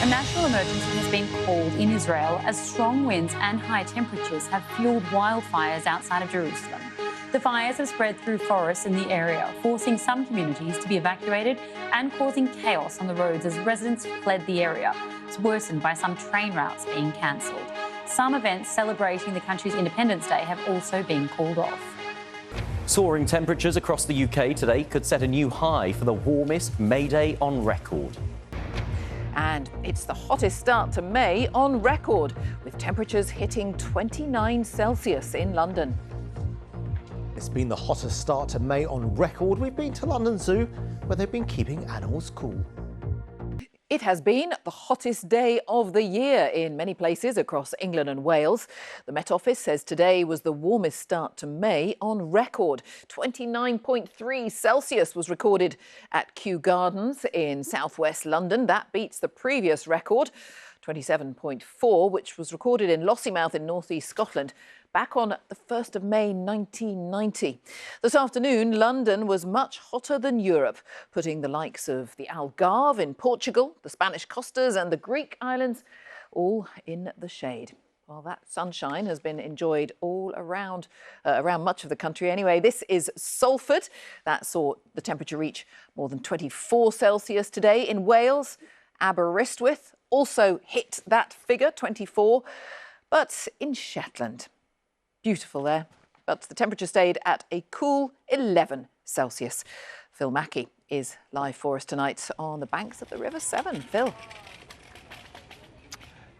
national emergency has been called in Israel as strong winds and high temperatures have fueled wildfires outside of Jerusalem. The fires have spread through forests in the area, forcing some communities to be evacuated and causing chaos on the roads as residents fled the area. It's worsened by some train routes being cancelled. Some events celebrating the country's Independence Day have also been called off. Soaring temperatures across the UK today could set a new high for the warmest May Day on record. And it's the hottest start to May on record, with temperatures hitting 29 Celsius in London. It's been the hottest start to May on record. We've been to London Zoo, where they've been keeping animals cool. It has been the hottest day of the year in many places across England and Wales. The Met Office says today was the warmest start to May on record. 29.3 Celsius was recorded at Kew Gardens in southwest London. That beats the previous record, 27.4, which was recorded in Lossiemouth in northeast Scotland back on the 1st of May 1990. This afternoon, London was much hotter than Europe, putting the likes of the Algarve in Portugal, the Spanish Costas and the Greek islands all in the shade. Well, that sunshine has been enjoyed all around much of the country anyway. This is Salford. That saw the temperature reach more than 24 Celsius today. In Wales, Aberystwyth also hit that figure, 24. But in Shetland, beautiful there, but the temperature stayed at a cool 11 Celsius. Phil Mackey is live for us tonight on the banks of the River Severn. Phil.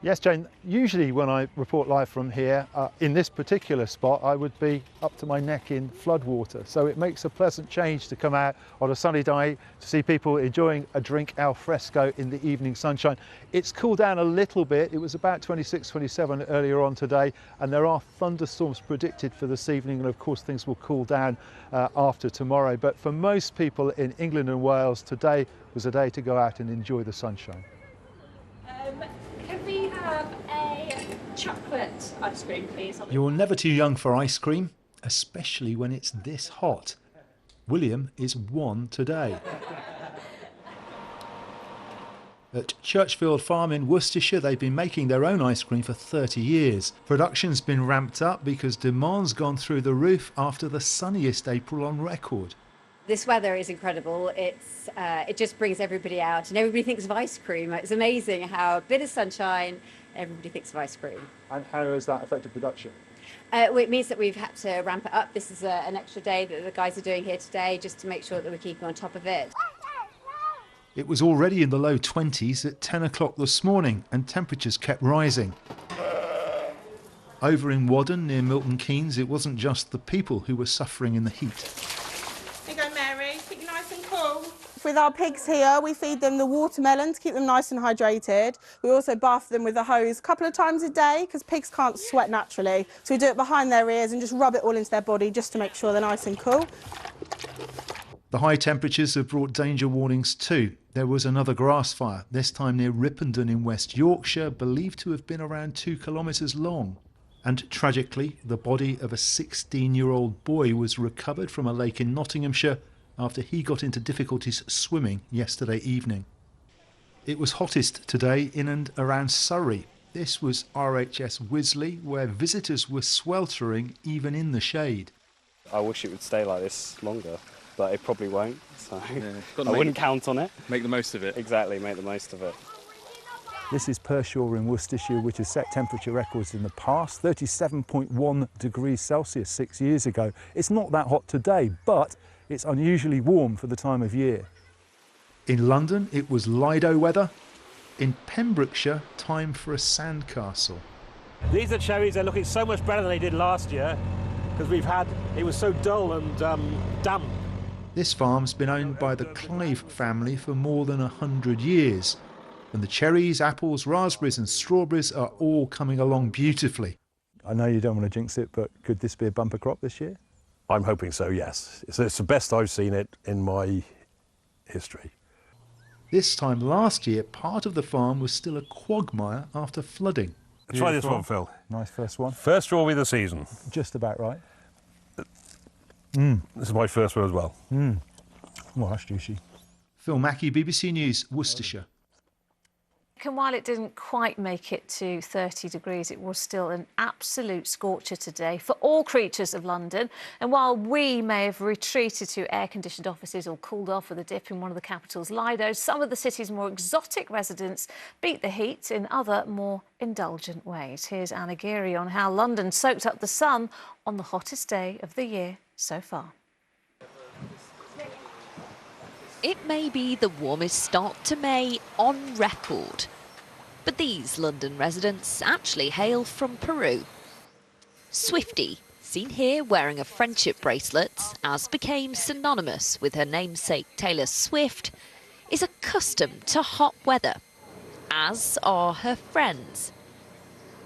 Yes, Jane, usually when I report live from here, in this particular spot, I would be up to my neck in floodwater. So it makes a pleasant change to come out on a sunny day to see people enjoying a drink al fresco in the evening sunshine. It's cooled down a little bit. It was about 26, 27 earlier on today, and there are thunderstorms predicted for this evening. And of course, things will cool down after tomorrow. But for most people in England and Wales, today was a day to go out and enjoy the sunshine. Can we have a chocolate ice cream, please? You're never too young for ice cream, especially when it's this hot. William is one today. At Churchfield Farm in Worcestershire, they've been making their own ice cream for 30 years. Production's been ramped up because demand's gone through the roof after the sunniest April on record. This weather is incredible. It just brings everybody out and everybody thinks of ice cream. It's amazing how a bit of sunshine, everybody thinks of ice cream. And how has that affected production? Well, it means that we've had to ramp it up. This is an extra day that the guys are doing here today just to make sure that we're keeping on top of it. It was already in the low 20s at 10 o'clock this morning and temperatures kept rising. Over in Wadden near Milton Keynes, it wasn't just the people who were suffering in the heat. With our pigs here, we feed them the watermelon to keep them nice and hydrated. We also bath them with a hose a couple of times a day because pigs can't sweat naturally. So we do it behind their ears and just rub it all into their body just to make sure they're nice and cool. The high temperatures have brought danger warnings too. There was another grass fire, this time near Ripondon in West Yorkshire, believed to have been around 2 kilometres long. And tragically, the body of a 16-year-old boy was recovered from a lake in Nottinghamshire after he got into difficulties swimming yesterday evening. It was hottest today in and around Surrey. This was RHS Wisley, where visitors were sweltering even in the shade. I wish it would stay like this longer, but it probably won't, so I wouldn't count on it. Make the most of it. Exactly, make the most of it. This is Pershore in Worcestershire, which has set temperature records in the past, 37.1 degrees Celsius 6 years ago. It's not that hot today, but it's unusually warm for the time of year. In London, it was Lido weather. In Pembrokeshire, time for a sandcastle. These are cherries. They're looking so much better than they did last year because it was so dull and damp. This farm's been owned by the Clive family for more than 100 years. And the cherries, apples, raspberries and strawberries are all coming along beautifully. I know you don't want to jinx it, but could this be a bumper crop this year? I'm hoping so, yes. It's the best I've seen it in my history. This time last year, part of the farm was still a quagmire after flooding. Try this one, Phil. Nice first one. First strawberry of the season. Just about right. This is my first one as well. Well, that's juicy. Phil Mackey, BBC News, Worcestershire. And while it didn't quite make it to 30 degrees, it was still an absolute scorcher today for all creatures of London. And while we may have retreated to air-conditioned offices or cooled off with a dip in one of the capital's Lido, some of the city's more exotic residents beat the heat in other, more indulgent ways. Here's Anna Geary on how London soaked up the sun on the hottest day of the year so far. It may be the warmest start to May on record. But these London residents actually hail from Peru. Swifty, seen here wearing a friendship bracelet, as became synonymous with her namesake Taylor Swift, is accustomed to hot weather, as are her friends.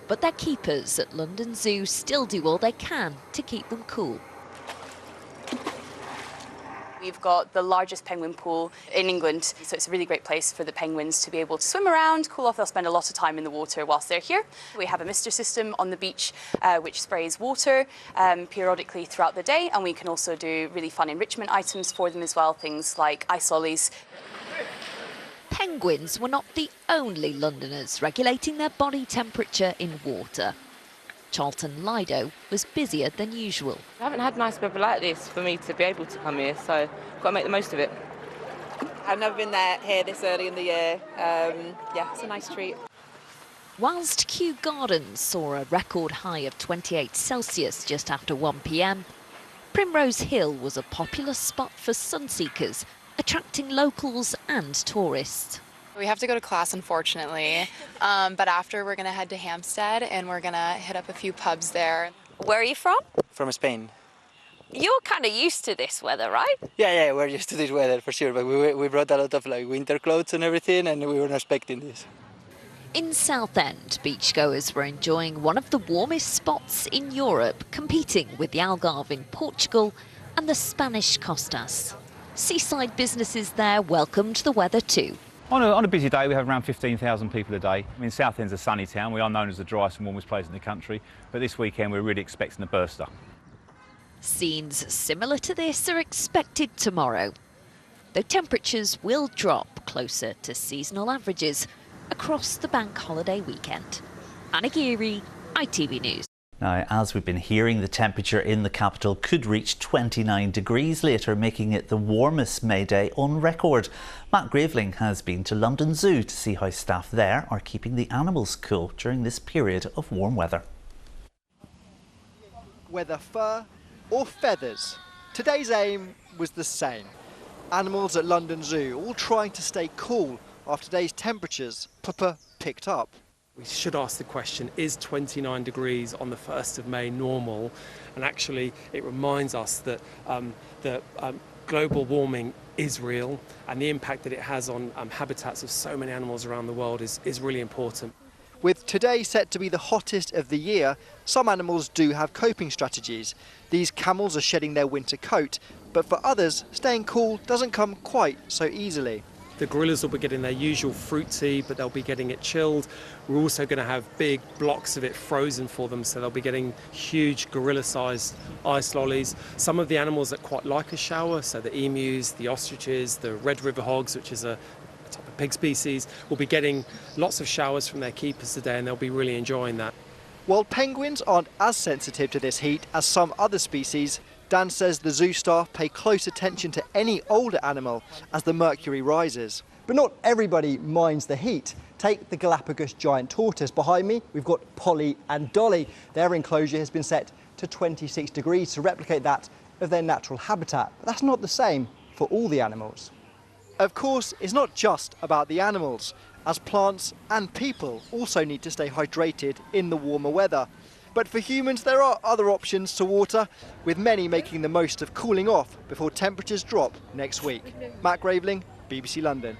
But their keepers at London Zoo still do all they can to keep them cool. We've got the largest penguin pool in England, so it's a really great place for the penguins to be able to swim around, cool off. They'll spend a lot of time in the water whilst they're here. We have a mister system on the beach which sprays water periodically throughout the day, and we can also do really fun enrichment items for them as well, things like ice lollies. Penguins were not the only Londoners regulating their body temperature in water. Charlton Lido was busier than usual. I haven't had nice weather like this for me to be able to come here, so I've got to make the most of it. I've never been here this early in the year. Yeah, it's a nice treat. Whilst Kew Gardens saw a record high of 28 Celsius just after 1 p.m, Primrose Hill was a popular spot for sunseekers, attracting locals and tourists. We have to go to class, unfortunately, but after we're going to head to Hampstead and we're going to hit up a few pubs there. Where are you from? From Spain. You're kind of used to this weather, right? Yeah, we're used to this weather for sure, but we brought a lot of winter clothes and everything, and we weren't expecting this. In Southend, beachgoers were enjoying one of the warmest spots in Europe, competing with the Algarve in Portugal and the Spanish Costas. Seaside businesses there welcomed the weather too. On a busy day, we have around 15,000 people a day. I mean, Southend's a sunny town. We are known as the driest and warmest place in the country. But this weekend, we're really expecting a burster. Scenes similar to this are expected tomorrow, though temperatures will drop closer to seasonal averages across the bank holiday weekend. Anna Geary, ITV News. Now, as we've been hearing, the temperature in the capital could reach 29 degrees later, making it the warmest May Day on record. Matt Graveling has been to London Zoo to see how staff there are keeping the animals cool during this period of warm weather. Whether fur or feathers, today's aim was the same. Animals at London Zoo all trying to stay cool after today's temperatures picked up. We should ask the question, is 29 degrees on the 1st of May normal? And actually it reminds us that global warming is real, and the impact that it has on habitats of so many animals around the world is really important. With today set to be the hottest of the year, some animals do have coping strategies. These camels are shedding their winter coat, but for others, staying cool doesn't come quite so easily. The gorillas will be getting their usual fruit tea, but they'll be getting it chilled. We're also going to have big blocks of it frozen for them, so they'll be getting huge gorilla-sized ice lollies. Some of the animals that quite like a shower, so the emus, the ostriches, the red river hogs, which is a type of pig species, will be getting lots of showers from their keepers today, and they'll be really enjoying that. While penguins aren't as sensitive to this heat as some other species, Dan says the zoo staff pay close attention to any older animal as the mercury rises. But not everybody minds the heat. Take the Galapagos giant tortoise. Behind me, we've got Polly and Dolly. Their enclosure has been set to 26 degrees to replicate that of their natural habitat. But that's not the same for all the animals. Of course, it's not just about the animals, as plants and people also need to stay hydrated in the warmer weather. But for humans, there are other options to water, with many making the most of cooling off before temperatures drop next week. Matt Graveling, BBC London.